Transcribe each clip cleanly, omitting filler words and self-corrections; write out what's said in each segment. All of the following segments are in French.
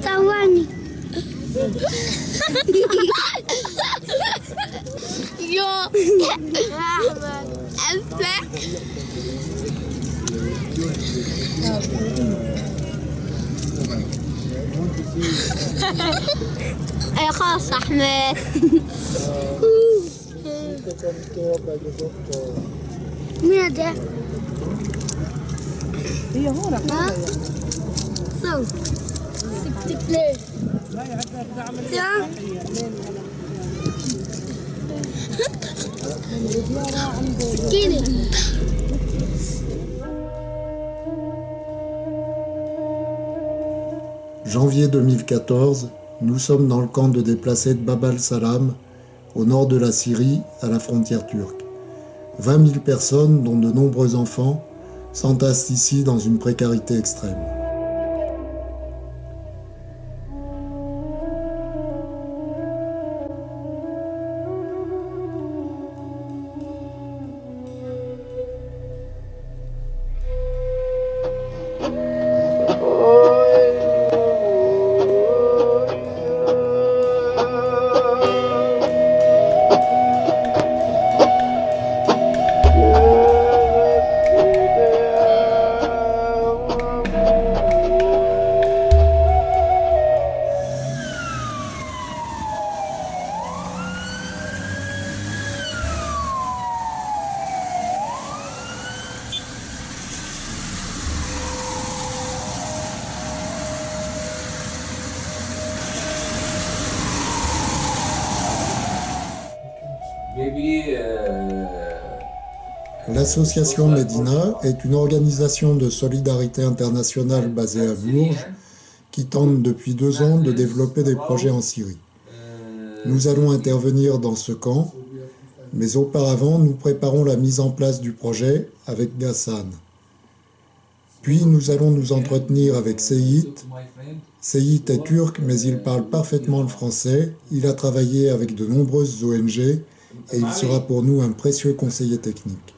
ثواني يا خلاص احمد مين ده؟ هي هون صوت سكينة Janvier 2014, nous sommes dans le camp de déplacés de Bab al-Salam, au nord de la Syrie, à la frontière turque. 20 000 personnes, dont de nombreux enfants, s'entassent ici dans une précarité extrême. L'association Medina est une organisation de solidarité internationale basée à Bourges qui tente depuis 2 ans de développer des projets en Syrie. Nous allons intervenir dans ce camp, mais auparavant nous préparons la mise en place du projet avec Ghassan. Puis nous allons nous entretenir avec Seyit. Seyit est turc, mais il parle parfaitement le français. Il a travaillé avec de nombreuses ONG et il sera pour nous un précieux conseiller technique.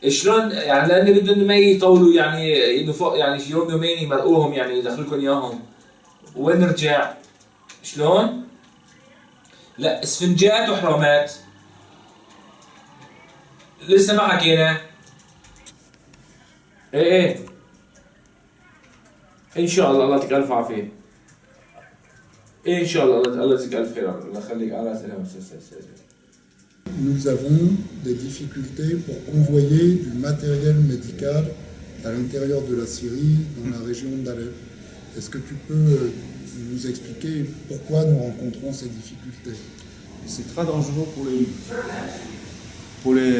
شلون يعني لان بدهم ما يطولوا يعني انه فوق يعني شي يوم يومين يمرقوهم يعني يدخلوا لكم اياهم وين نرجع شلون؟ لا اسفنجات وحرامات لسه ما حكينا ايه ان شاء الله الله يعطيك الف عافيه ان شاء الله الله يجزيك الف خير الله يخليك على سلامه Nous avons des difficultés pour convoyer du matériel médical à l'intérieur de la Syrie, dans la région d'Alep. Est-ce que tu peux nous expliquer pourquoi nous rencontrons ces difficultés? C'est très dangereux pour les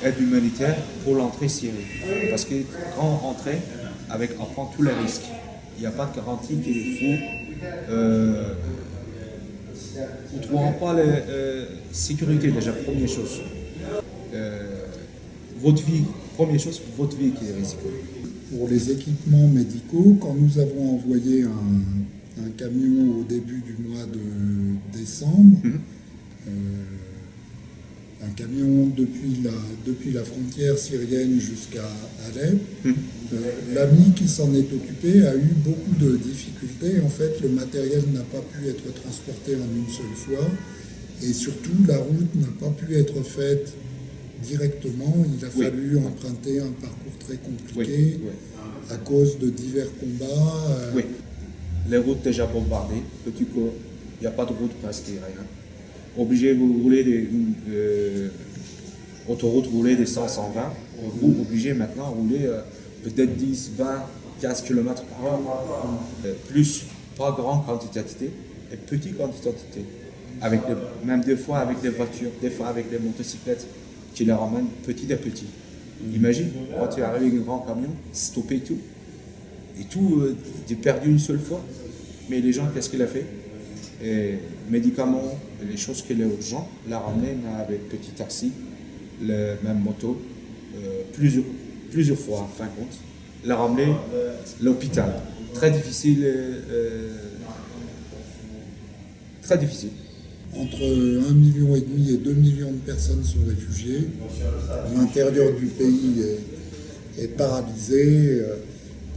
aides humanitaires, pour l'entrée syrienne. Parce que quand on rentre, on prend tous les risques. Il n'y a pas de garantie qu'il est fou. Vous ne trouvez pas la sécurité déjà, première chose. Votre vie, première chose, votre vie qui est risquée. Pour les équipements médicaux, quand nous avons envoyé un camion au début du mois de décembre, un camion depuis la frontière syrienne jusqu'à Alep, l'ami qui s'en est occupé a eu beaucoup de difficultés. En fait, le matériel n'a pas pu être transporté en une seule fois et surtout la route n'a pas pu être faite directement. Il a fallu emprunter un parcours très compliqué à cause de divers combats. Oui, les routes déjà bombardées, petit coup, il n'y a pas de route presque rien. Obligé de rouler autoroute rouler des 100-120, vous obligez maintenant à rouler peut-être 10, 20, 15 km par heure, plus pas grande quantité et petite quantité, même des fois avec des voitures, des fois avec des motocyclettes qui les ramènent petit à petit. Imagine, quand tu arrives avec un grand camion, stopper tout, et tout, tu es perdu une seule fois, mais les gens, qu'est-ce qu'il a fait? Et médicaments, les choses que les gens la ramenaient avec petit taxi, même moto, plusieurs fois en fin de compte, la ramener l'hôpital. Très difficile très difficile. Entre 1,5 million et 2 millions de personnes sont réfugiées. L'intérieur du pays est paralysé,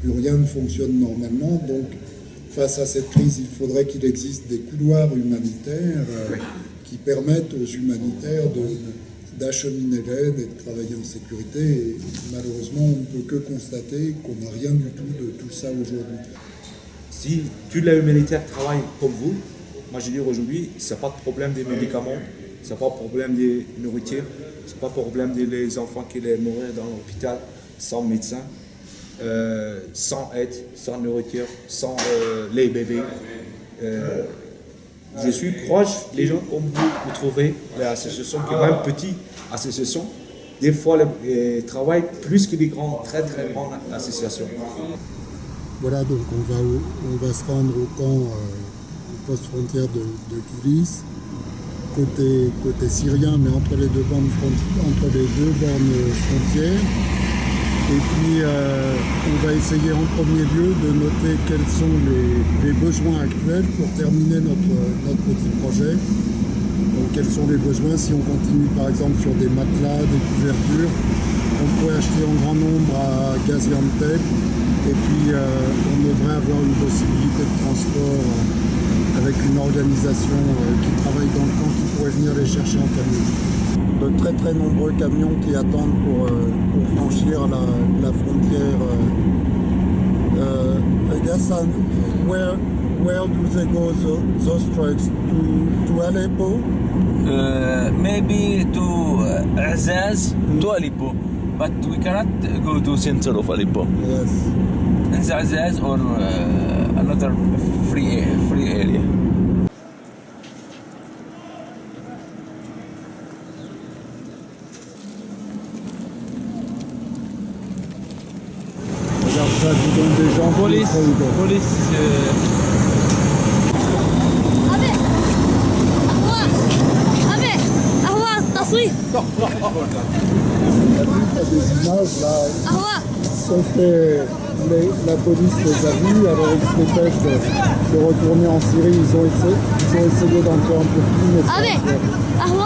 plus rien ne fonctionne normalement. Donc, face à cette crise, il faudrait qu'il existe des couloirs humanitaires qui permettent aux humanitaires d'acheminer l'aide et de travailler en sécurité. Et malheureusement, on ne peut que constater qu'on n'a rien du tout de tout ça aujourd'hui. Si tous les humanitaires travaillent comme vous, moi je veux dire aujourd'hui, ce n'est pas de problème des médicaments, ce n'est pas de problème des nourritures, ce n'est pas de problème des enfants qui allaient mourir dans l'hôpital sans médecin, sans aide, sans nourriture, sans les bébés. Je suis proche des gens comme vous trouvez, les associations qui sont même petites associations, des fois ils travaillent plus que des grandes, très très grandes associations. Voilà, donc on va se rendre au camp, au poste frontière de Kilis, côté syrien, mais entre les deux bornes frontières. Et puis on va essayer en premier lieu de noter quels sont les besoins actuels pour terminer notre petit projet. Donc quels sont les besoins si on continue par exemple sur des matelas, des couvertures, on pourrait acheter en grand nombre à Gaziantep. Et puis on devrait avoir une possibilité de transport avec une organisation qui travaille dans le camp qui pourrait venir les chercher en camion. De très très nombreux camions qui attendent pour franchir la frontière. Gassan, where do they go those trucks? To Aleppo? Maybe to Azaz, to Aleppo, but we cannot go to center of Aleppo. Yes. In Azaz or another free area. Regarde ça, dis donc des gens Police, qui essayent police. أبي أهو التصوير t'as des images là, أهو sont fait, la police les a vus, alors ils se dépêchent de retourner en Syrie, ils ont essayé d'entrer en Turquie, mais c'est أبي pas fait. أهو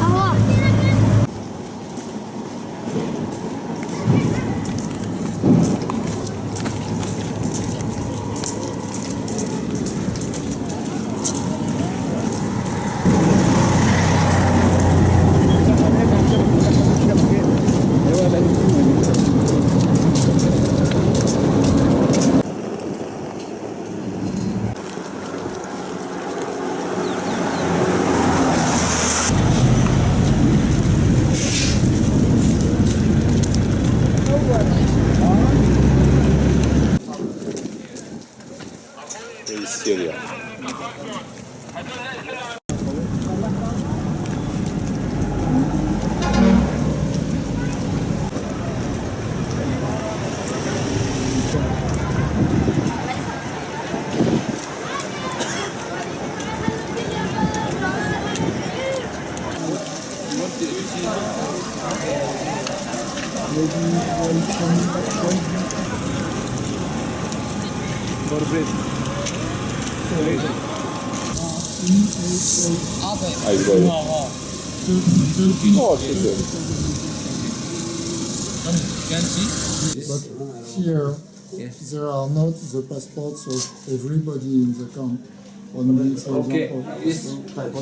أهو Syria. But here, there are not the passports of everybody in the camp. Only, for example,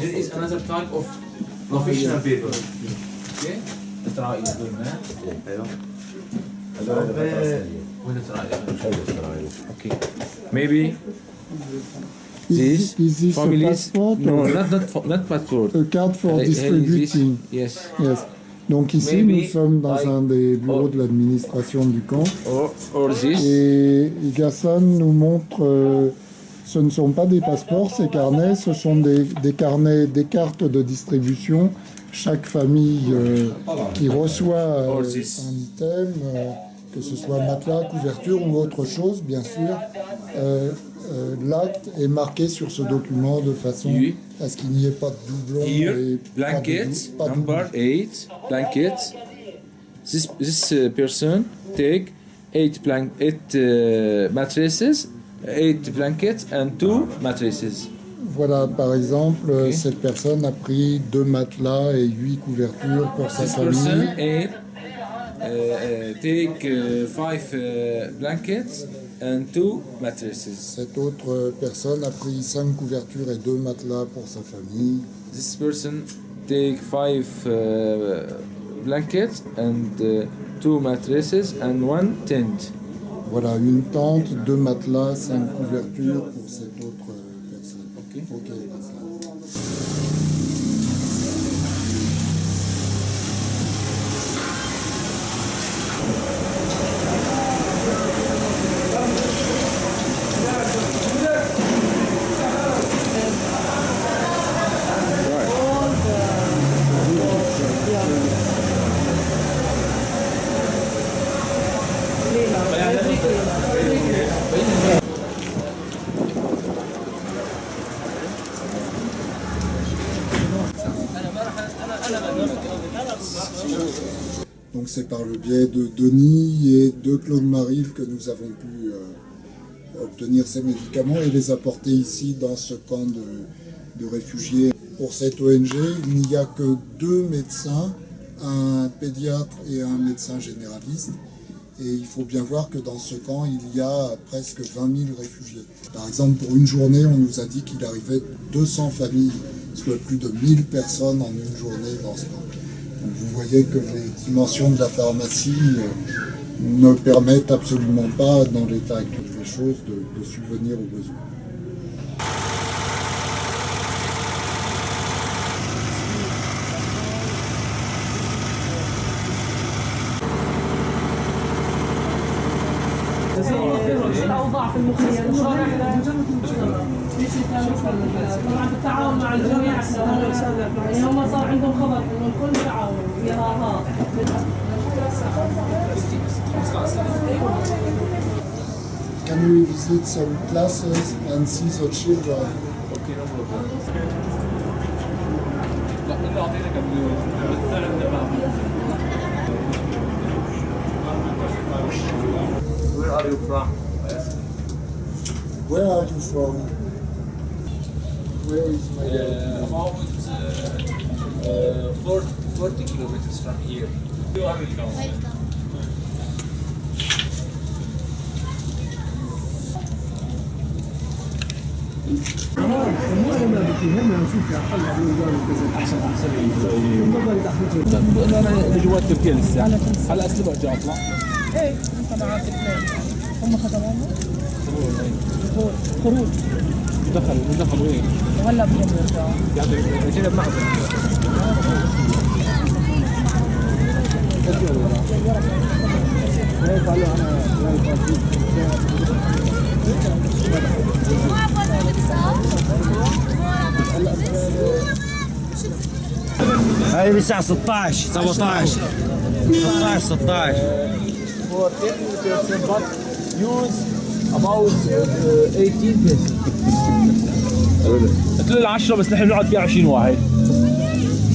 There is another type of professional paper. Okay? الترائي هذول وين الترائي؟ Okay. Maybe Is this a families? passport No, or not passport. a card for distributing? Yes. Yes. Donc ici, Maybe nous sommes dans like- un des bureaux de l'administration du camp. Or this. Et Gassan nous montre, ce ne sont pas des passeports, ces carnets, ce sont des carnets, des cartes de distribution. Chaque famille qui reçoit Or un this. item, que ce soit matelas, couverture ou autre chose, bien sûr, l'acte est marqué sur ce document de façon Oui. à ce qu'il n'y ait pas de doublons. Here, et blankets, pas de number 8, blankets. This person take 8 mattresses, 8 blankets and 2 mattresses. Voilà, par exemple, cette personne a pris 2 matelas et 8 couvertures pour sa This person famille. take 5 blankets and 2 mattresses. Cette autre personne a pris 5 couvertures et 2 matelas pour sa famille. This person take 5 blankets and 2 mattresses and 1 tent. Voilà, une tente, 2 matelas, 5 couvertures pour cette autre personne. Ok. Donc c'est par le biais de Denis et de Claude Marive que nous avons pu obtenir ces médicaments et les apporter ici dans ce camp de réfugiés. Pour cette ONG, il n'y a que 2 médecins, un pédiatre et un médecin généraliste. Et il faut bien voir que dans ce camp, il y a presque 20 000 réfugiés. Par exemple, pour une journée, on nous a dit qu'il arrivait 200 familles, soit plus de 1000 personnes en une journée dans ce camp. Donc vous voyez que les dimensions de la pharmacie ne permettent absolument pas, dans l'état actuel des choses, de subvenir aux besoins. اوضاع في المخيم طبعا بالتعاون مع الجميع يعني هم صار عندهم خبر انه الكل تعاون يراها. Can we visit some classes and see the children? Okay, no problem. Where are you from? Where are you from? Where is my About 40 kilometers from here. Where are you from? انا جوات تركيا لسه هلا اسلبها جا اطلع. ايه انت معك اثنين هم خدمونا خروج دخلوا ايه؟ وهلا بدهم يرجعوا يعني جينا بنعطي هاي الساعة 16 17 16 for 10 person but use about 18 person. قلت له 10 بس نحن بنقعد فيها 20 واحد.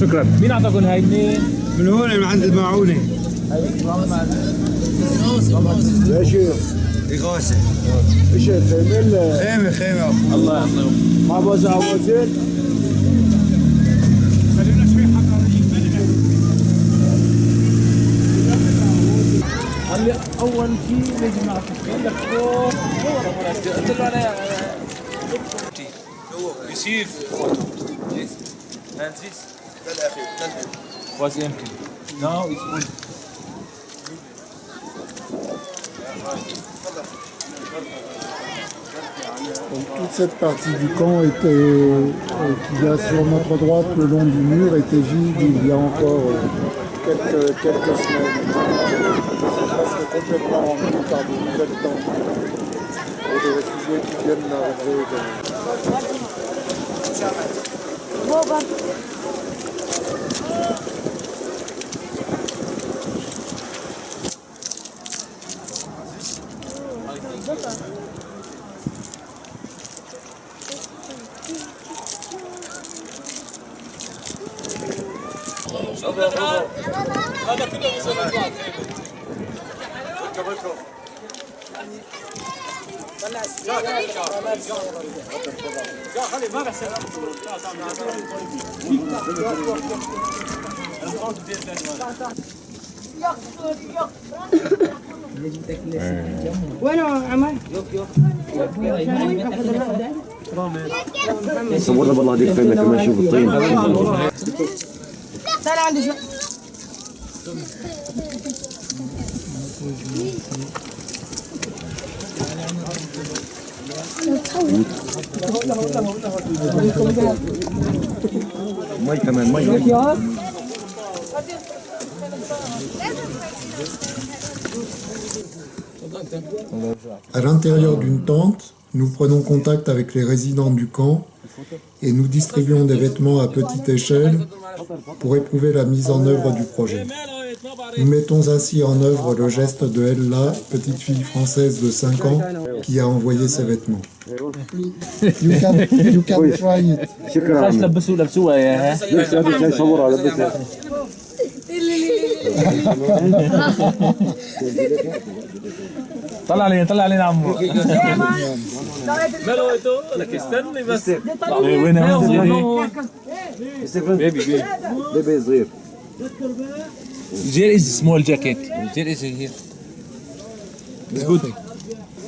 شكرا. مين اعطاكم هاي منين؟ من هون من عند المعونة. يا شيخ إغاثة. ايش الخيمة؟ خيمة الله يعطيهم. ما بوزع وزير؟ هلا اول شيء نجي معك عندك فوق قلت له انا receive photo yes and this was empty now it's full. Donc, toute cette partie du camp était, qu'il y a sur notre droite le long du mur était vide il y a encore quelques semaines. C'est presque complètement rempli par de nouvelles tentes pour des réfugiés qui viennent d'arriver. وين عمر؟ صورنا بالله هذيك فين كمان نشوف الطين. تعال عندي شوي. مي كمان مي. À l'intérieur d'une tente, nous prenons contact avec les résidents du camp et nous distribuons des vêtements à petite échelle pour éprouver la mise en œuvre du projet. Nous mettons ainsi en œuvre le geste de Ella, petite fille française de 5 ans, qui a envoyé ses vêtements. You can try it. شكرا. لبسوها يا صورها لبسها. طلع علينا عمو. ماله لك استني بس. وين بيبي صغير. There is a small jacket. There is here. It's good.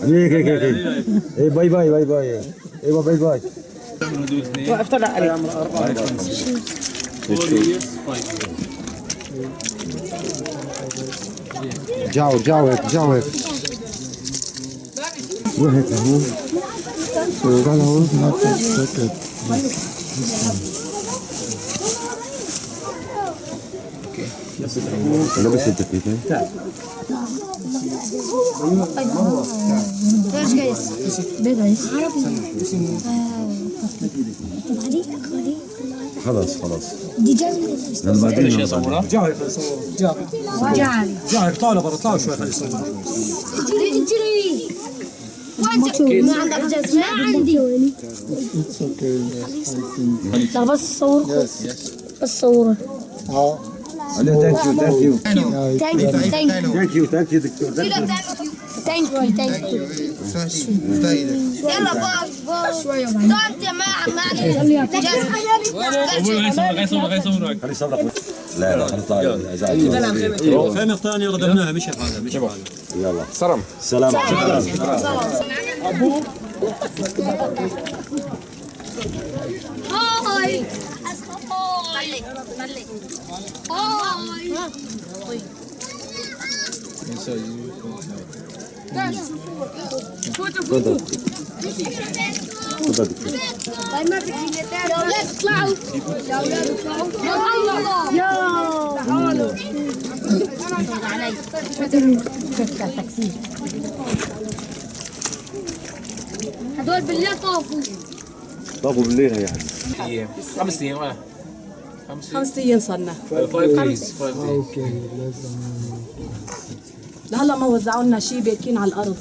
هيك. ايه باي باي. ايوه باي باي. وقف طلع عليك. جاو هيك. وهيك هو. قال هو not jacket. لبس الجاكيت. ايش جايز؟ بيجايز خلاص. دي جايز بعدين جاي طالع برا طالع شوي خلي يصور. اجري ما عندك جاز؟ ما عندي. It's okay. لا بس صور. بس صور. ثانك يو. دكتور. ثانك يو. يلا باي شوية انت خلي صبرك. لا خلي طالع. خيمة الثانية ردمناها مش هذا. يلا سلام. هاي هدول بالله طافوا بالليل يا حبيبي. 5 ايام 5 ايام صرنا. 5 days. لهلا ما وزعوا لنا شيء باركين على الارض.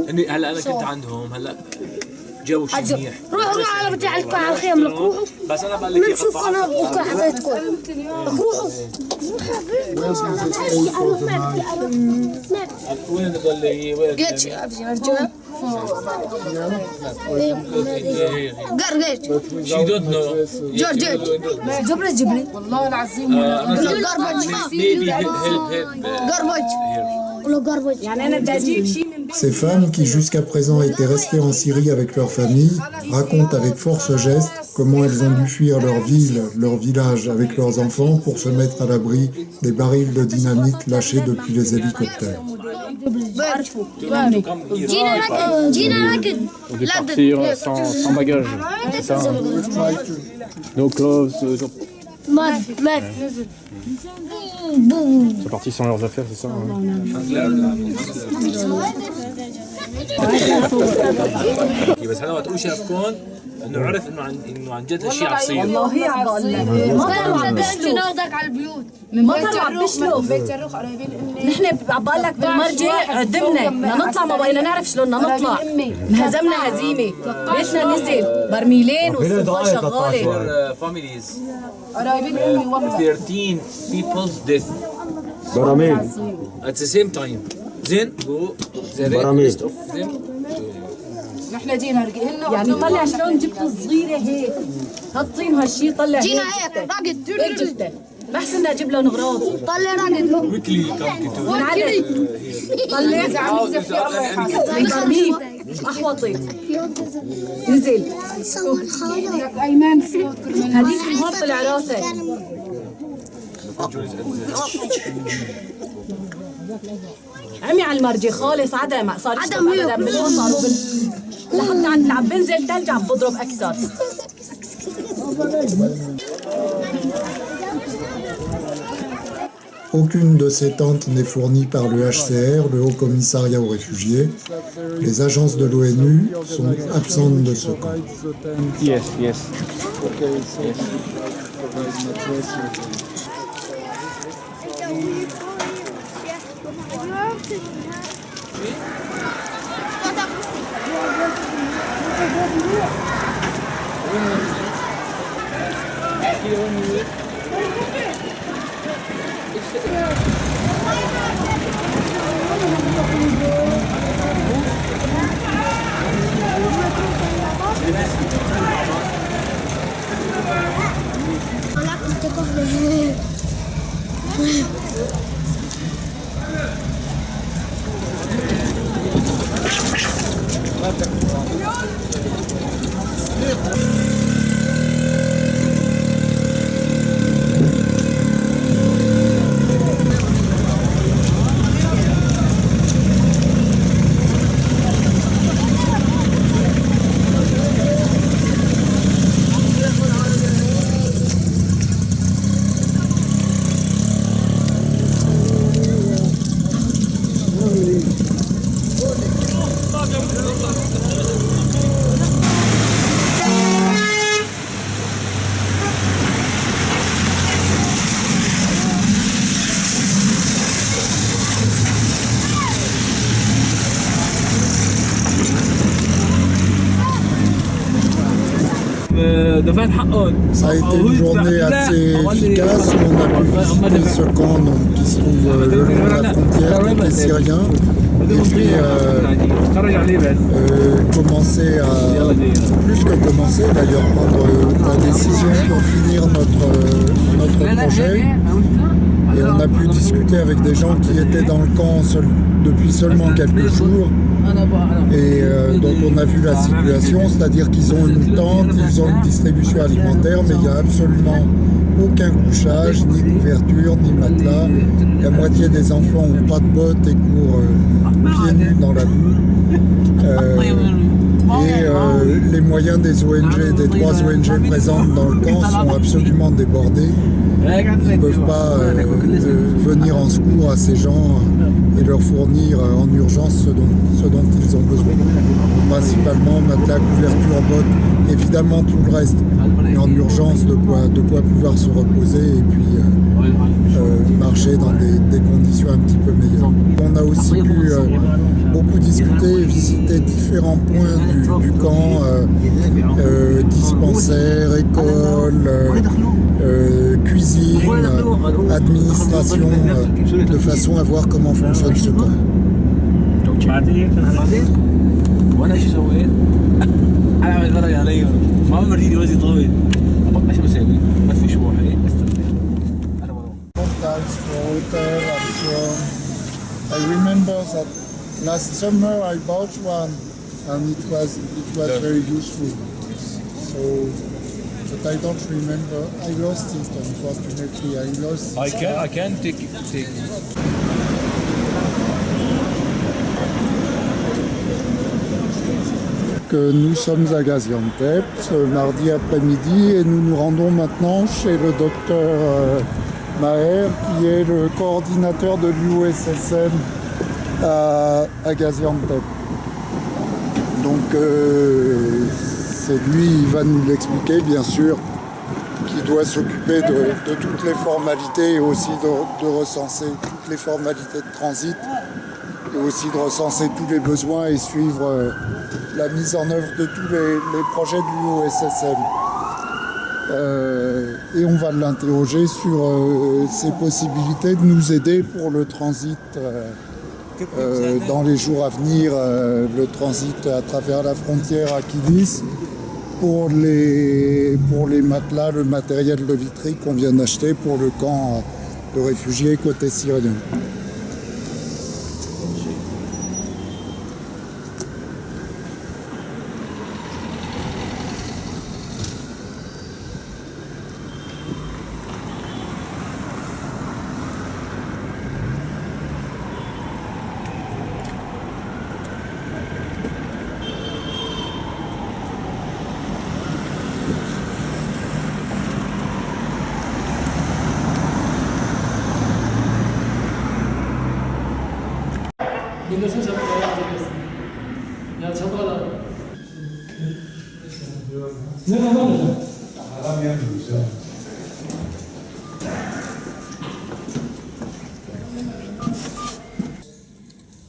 هلا انا كنت عندهم هلا جو منيح. روحوا على بتاع الخيم لك روحوا. بس انا بقول لك نشوف انا بكره حبيتكم. روحوا. وين اللي وين جيتش ارجع. قرقش. شي دونت نو جورج جبري والله العظيم قربج يعني انا بدي اجيب شيء من Ces femmes qui jusqu'à présent étaient restées en Syrie avec leur famille racontent avec force geste comment elles ont dû fuir leur ville, leur village avec leurs enfants pour se mettre à l'abri des barils de dynamite lâchés depuis les hélicoptères. جينا ناكد On est parti sans bagage, c'est ça? No clothes, ما ils sont partis sans leurs affaires, c'est ça? بس هذا ما تقول شافكون انه عرف انه عن جد هالشيء عم يصير. والله عم بقول ناخذك على البيوت ما طلع بشلف بيت جروخ قريبين امي. نحن عم بقول لك بالمرجع قدمنا بدنا نطلع ما بقينا نعرف شلون بدنا نطلع. انهزمنا هزيمه. بيتنا نزل برميلين والسفر شغاله. families قريبين امي والله 13 people's death براميل. at the same time. زين go the براميل. rest of them نحن جينا رجعنا يعني طلع شلون جبته صغيره هيك هالطين هالشي طلع جينا هيك هيك راقد هيك جبته ما حسنا اجيب لهم اغراض طلع راقد ويكلي كانت من عدد طلع برميل احوطي نزل ايمان هذيك من هون طلع راسك عمي على المرجي خالص عدم صار عدم ابدا من هون صاروا لحتى عم بنزل ثلج عم بضرب اكثر. Aucune de ces tentes n'est fournie par le HCR, le Haut Commissariat aux réfugiés. Les agences de l'ONU sont absentes de ce camp. Yes, yes. Ça a été une journée assez efficace où on a pu visiter ce camp donc, qui se trouve le long de la frontière avec les Syriens et puis commencer à, plus que commencer d'ailleurs, prendre la décision pour finir notre projet. Et on a pu discuter avec des gens qui étaient dans le camp depuis seulement quelques jours. Et donc on a vu la situation, c'est-à-dire qu'ils ont une tente, ils ont une distribution alimentaire, mais il n'y a absolument aucun couchage, ni couverture, ni matelas. La moitié des enfants n'ont pas de bottes et courent pieds nus dans la boue. Les moyens des ONG, des 3 ONG présentes dans le camp sont absolument débordés. Ils ne peuvent pas venir en secours à ces gens et leur fournir en urgence ce dont ils ont besoin. Principalement matelas, couverture, bottes, évidemment tout le reste, mais en urgence de quoi pouvoir se reposer et puis marcher dans des conditions un petit peu meilleures. On a aussi pu beaucoup discuter et visiter différents points du camp, dispensaires, écoles, cuisine, administration, de façon à voir comment fonctionne ce camp. وانا ايش سويت؟ انا عم اتفرج عليه ما مريدي وزي طويل ايش بسوي؟ ما في شبوحي I remember that last summer I bought one and it was very useful. So, but I don't remember. I lost it unfortunately. I can take it. Nous sommes à Gaziantep ce mardi après-midi et nous nous rendons maintenant chez le docteur Maher qui est le coordinateur de l'USSN à Gaziantep. Donc c'est lui, il va nous l'expliquer bien sûr, qui doit s'occuper de toutes les formalités et aussi de recenser toutes les formalités de transit et aussi de recenser tous les besoins et suivre la mise en œuvre de tous les projets de l'UOSSM. Et on va l'interroger sur ses possibilités de nous aider pour le transit dans les jours à venir le transit à travers la frontière à Kilis pour les matelas, le matériel de literie qu'on vient d'acheter pour le camp de réfugiés côté syrien.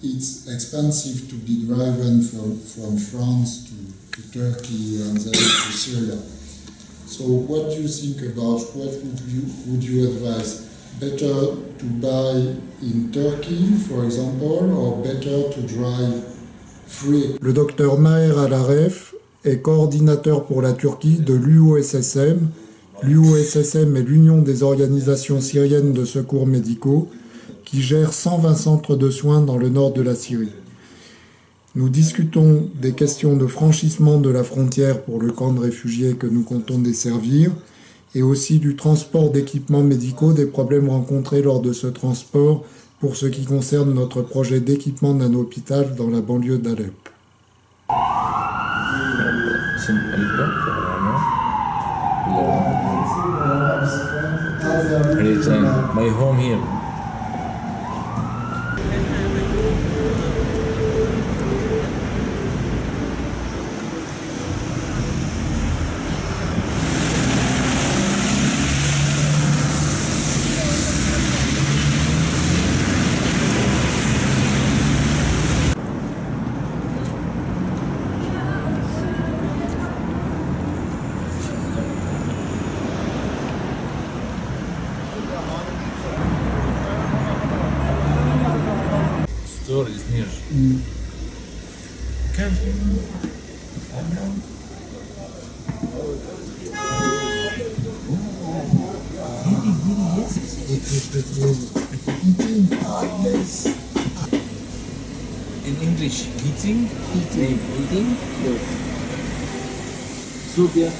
It's expensive to be driven from France to Turkey and then to Syria. So what do you think about, what would you advise? Better to buy in Turkey, for example, or better to drive free? Le docteur Maher Al-Aref est coordinateur pour la Turquie de l'UOSSM. L'UOSSM est l'Union des organisations syriennes de secours médicaux qui gère 120 centres de soins dans le nord de la Syrie. Nous discutons des questions de franchissement de la frontière pour le camp de réfugiés que nous comptons desservir et aussi du transport d'équipements médicaux, des problèmes rencontrés lors de ce transport pour ce qui concerne notre projet d'équipement d'un hôpital dans la banlieue d'Alep. My home here. Store is near. Come. In English, eating? Eating? Yes. Soup, yeah.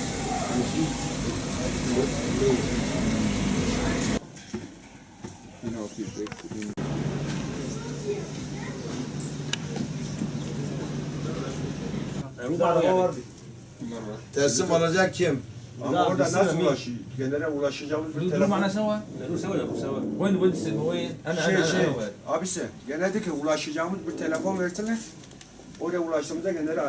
Teslim alacak kim? Ama orada nasıl ulaşıyor? Genelde ulaşacağımız bir telefon. معنا سوا سوا وين وين انا Abisi genelde ki ulaşacağımız bir telefon versinler. Oraya ulaştığımızda genelde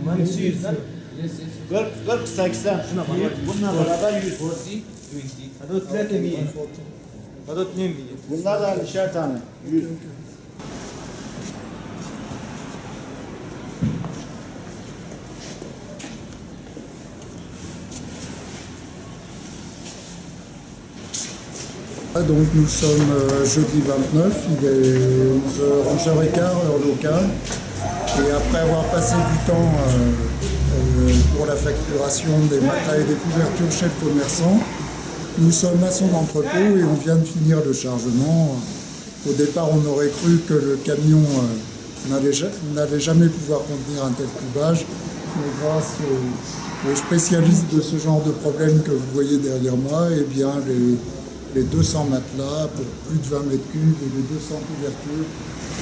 Bunlar 100. 40, 80. Bununla beraber 100. 20. Hadi 300. Hadi 200. Bunlar da 50'şer tane. 100. Donc nous sommes jeudi 29, il est 11h15 heure locale. Et après avoir passé du temps pour la facturation des matelas et des couvertures chez le commerçant, nous sommes à son entrepôt et on vient de finir le chargement. Au départ, on aurait cru que le camion n'allait jamais pouvoir contenir un tel cubage, mais grâce aux spécialistes de ce genre de problème que vous voyez derrière moi, eh bien les 200 matelas pour plus de 20 mètres cubes et les 200 couvertures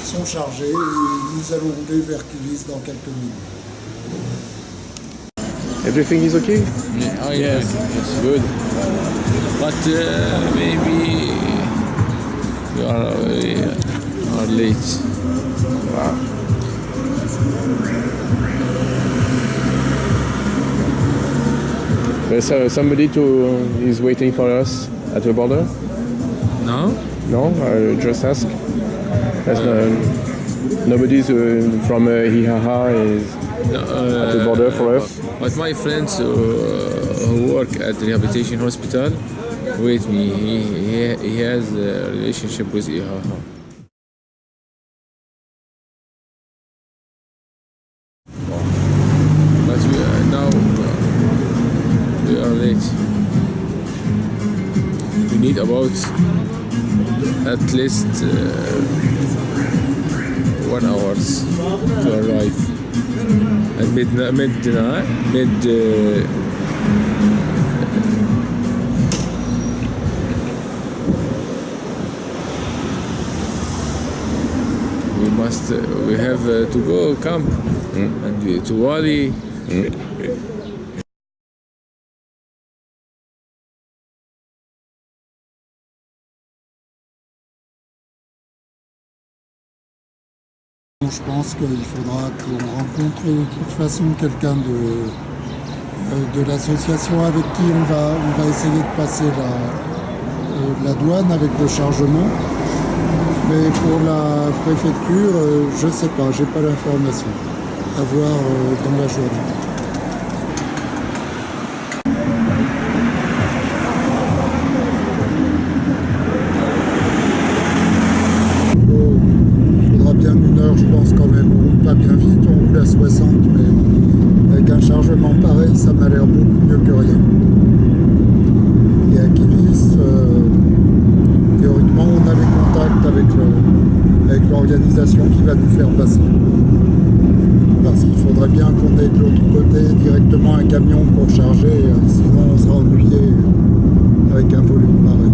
sont chargés et nous allons rouler vers Kilis dans quelques minutes. Everything is okay? Oh yes, it's good. But maybe we are late. Wow. There's somebody is waiting for us at the border? No? No, just ask. Nobody from Hihaha is at the border for us. But my friends who work at the rehabilitation hospital with me, he has a relationship with Ihaha. But now we are late. We need about at least 1 hour to arrive. At we have to go camp and to Wadi. Je pense qu'il faudra qu'on rencontre de toute façon quelqu'un de l'association avec qui on va essayer de passer la douane avec le chargement. Mais pour la préfecture, je ne sais pas, j'ai pas l'information. À voir dans la journée. Je pense quand même, on roule pas bien vite, on roule à 60, mais avec un chargement pareil, ça m'a l'air beaucoup mieux que rien. Et à Kilis, théoriquement, on a les contacts avec l'organisation qui va nous faire passer. Parce qu'il faudrait bien qu'on ait de l'autre côté directement un camion pour charger, sinon on sera ennuyé avec un volume pareil.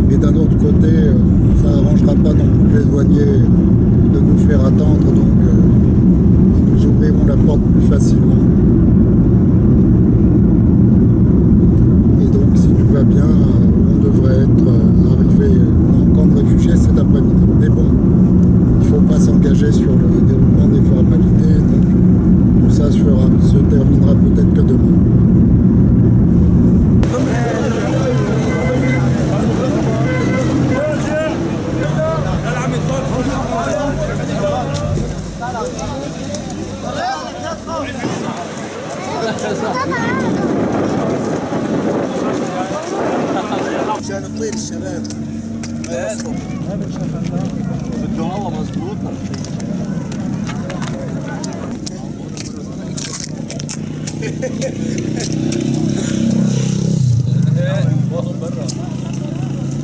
Mais d'un autre côté, ça n'arrangera pas non plus les douaniers de nous faire attendre, donc ils nous ouvriront la porte plus facilement. Et donc si tout va bien, on devrait être arrivé en camp de réfugiés cet après-midi. Mais bon, il ne faut pas s'engager sur le déroulement des formalités, donc tout ça se terminera peut-être que demain. عشان تطير الشباب ما يصلوا بده والله مظبوط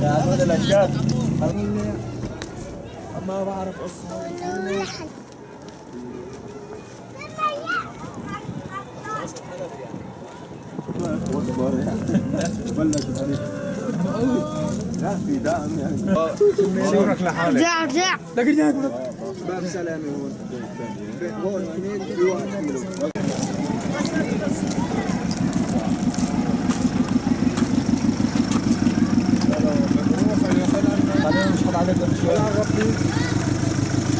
يا هذول الاشياء ما بعرف اصلا لا في دعم يعني صورك لحالك رجع رجع لكن جاك باب سلامي هون اثنين في واحد خلينا نشحن عليك شوي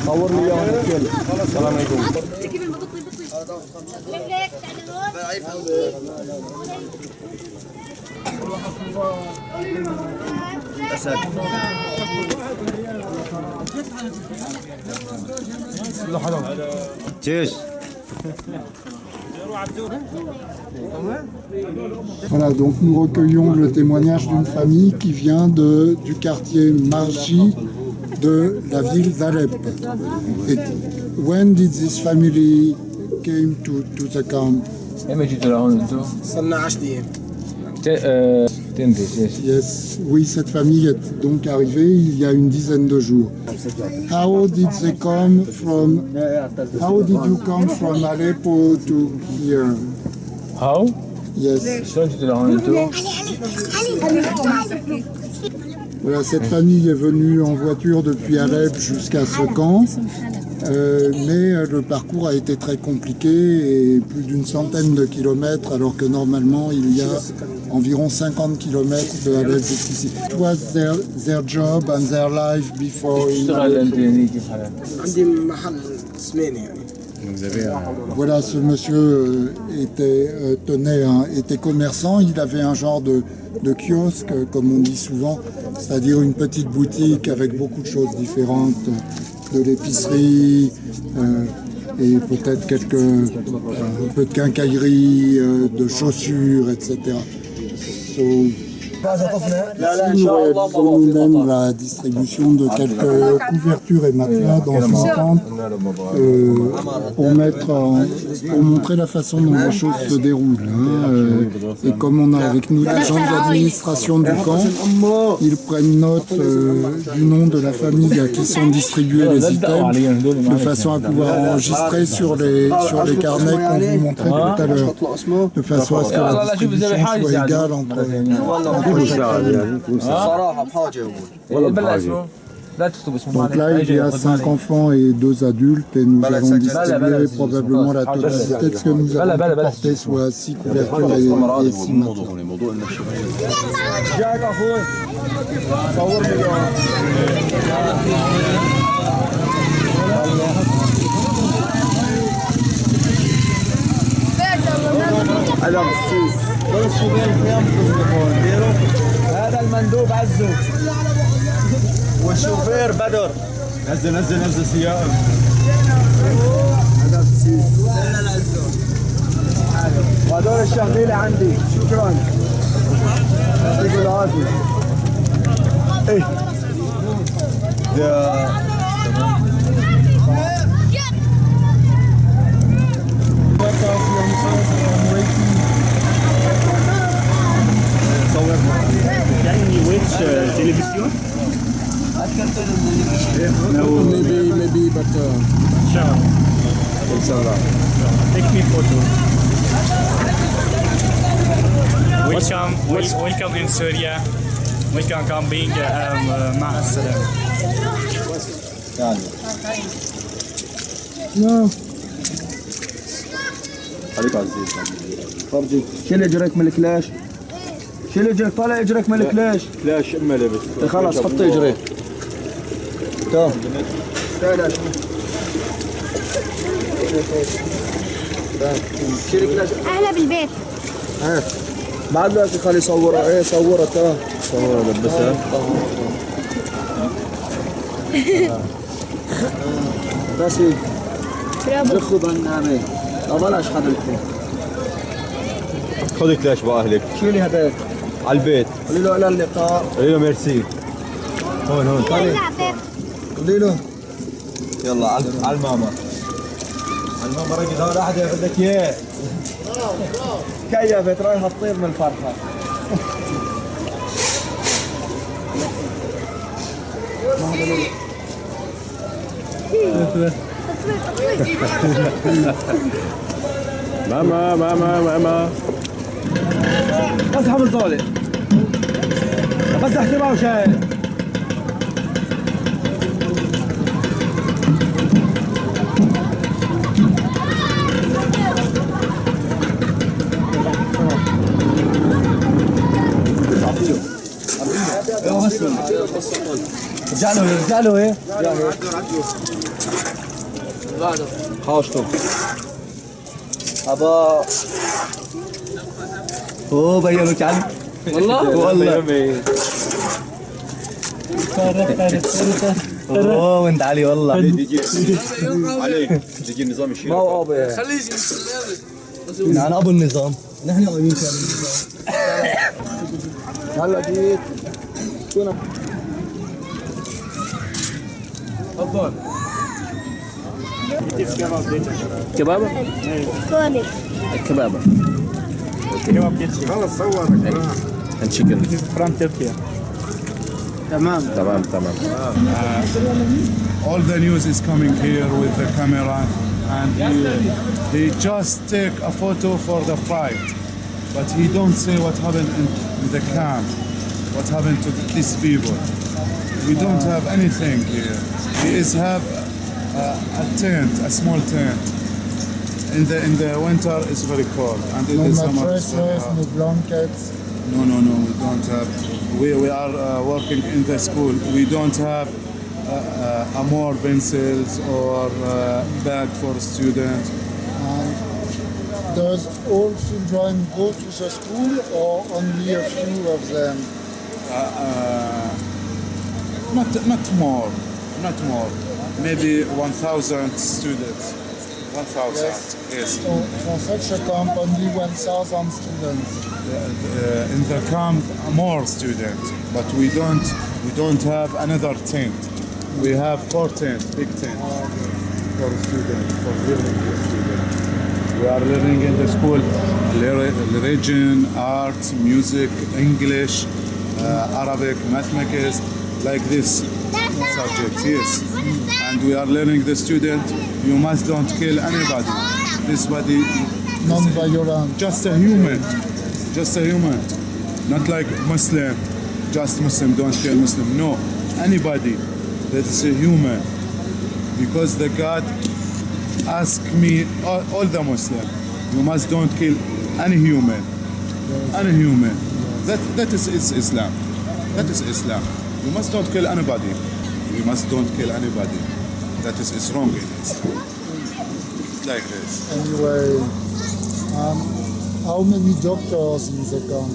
صور لي اياهم الكل السلام عليكم كيف بطي Voilà, donc nous recueillons le témoignage d'une famille qui vient du quartier Marji de la ville d'Alep. When did this family came to the camp? صرنا 10 ايام. Yes, oui, cette famille est donc arrivée il y a une dizaine de jours. How did you come from Aleppo to here? How? Yes. Voilà, cette famille est venue en voiture depuis Alep jusqu'à ce camp. Mais le parcours a été très compliqué et plus d'une centaine de kilomètres alors que normalement il y a environ 50 kilomètres de Alep jusqu'ici. It was their job and their life before. عندي محل سمينة يعني. vous avez Voilà, ce monsieur était commerçant, il avait un genre de kiosque, comme on dit souvent, c'est-à-dire une petite boutique avec beaucoup de choses différentes, de l'épicerie, et peut-être un peu de quincaillerie, de chaussures, etc. Nous réalisons nous-mêmes la distribution de quelques couvertures et matelas dans une tente pour montrer la façon dont les choses se déroulent. Et comme on a avec nous des gens de l'administration du camp, ils prennent note du nom de la famille à qui sont distribués les items, de façon à pouvoir enregistrer sur les carnets qu'on vous montrait tout à l'heure, de façon à ce que la distribution soit égale entre Donc là, il y a 5 enfants et 2 adultes et nous allons distribuer probablement la totalité de ce que nous avons porté, soit 6 couvertures et 6 matelas. هذا المندوب عزو والشوفير بدر نزل سيارة هذا بسيس وهذول الشغلين عندي شكرا يعطيك العافية ايه تلفزيون؟ Maybe, but Inshallah. Take me photo. Welcome in Syria. Welcome camping. مع السلامة. No. عليك عزيز. فرجي. شيل اجرك من الكلاش. شيل اجرك طالع اجرك من الكلاش. كلاش اما لبس. خلاص حط اجريك. تمام. تعال شيل الكلاش. اهلا بالبيت. بعد ما خلي صورها ايه صورها تمام. صورها لبسها. بس خذ النعمة لا بلاش حضرتك خذ كلاش بأهلك شيلي هذاك على البيت قولي له إلى اللقاء قولي له ميرسي هون قولي له يلا على الماما رجل هون أحد ياخذ لك إياه كيفت رايحة تطير من الفرحة ماما بس حمل طالع بس احكي معه شاي ارجع له ايه حاوشته ابا اوه بينوا تعال والله اوه وانت علي والله علي يجي النظام يشيل ما هو ابا خليه يجي انا ابو النظام نحن قايمين كامل النظام هلا جيت شو تفضل كبابة؟ كوني كبابة كباب كيتشي خلص صور and chicken from Turkey تمام all the news is coming here with the camera and he just take a photo for the flight but he don't say what happened in the camp what happened to these people we don't have anything here he is have a tent a small tent in the winter it's very cold and in the summer it's very hot. No blankets. No, we don't have. We are working in the school. We don't have more pencils or bag for students. Does all children go to the school or only a few of them? Not more. Maybe 1,000 students. 1,000. Yes. So for such a camp, only 1,000 students. In the camp, more students, but we don't have another tent. We have 4 tents, big tents for students, for learning the students. We are learning in the school religion, art, music, English, Arabic, mathematics, like this subjects, yes. And we are learning the student, you must don't kill anybody. This body non-violent. Just a human. Not like Muslim, just Muslim, don't kill Muslim. No, anybody that's a human. Because the God asked me, all the Muslim, you must don't kill any human. Any human. That is Islam. That is Islam. You must don't kill anybody. You must don't kill anybody. That is wrong in Islam. Like this. Anyway, how many doctors in the camp?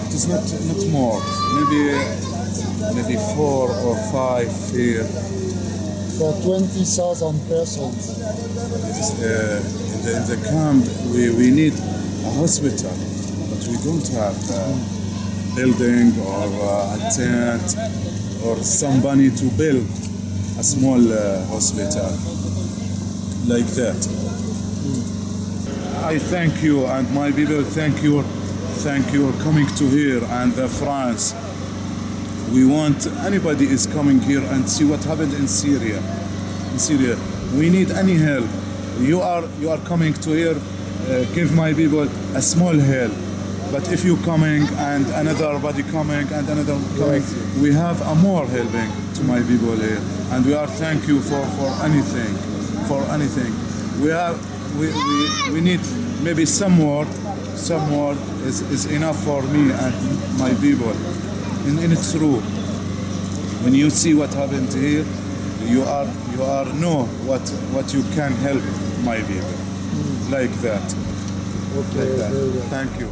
It is not more. Maybe 4 or 5 here. For 20,000 persons. In the camp, we need a hospital, but we don't have building or a tent or somebody to build a small hospital like that. I thank you and my people thank you for coming to here and France. We want anybody is coming here and see what happened in Syria. We need any help. You are coming to here, give my people a small help. But if you coming and another body coming and another coming, we have a more helping to my people here. And we are thank you for anything. We need maybe some word is enough for me and my people. And it's true. When you see what happened here, you are know what you can help my people. Like that. Okay, like that. very well. Thank you.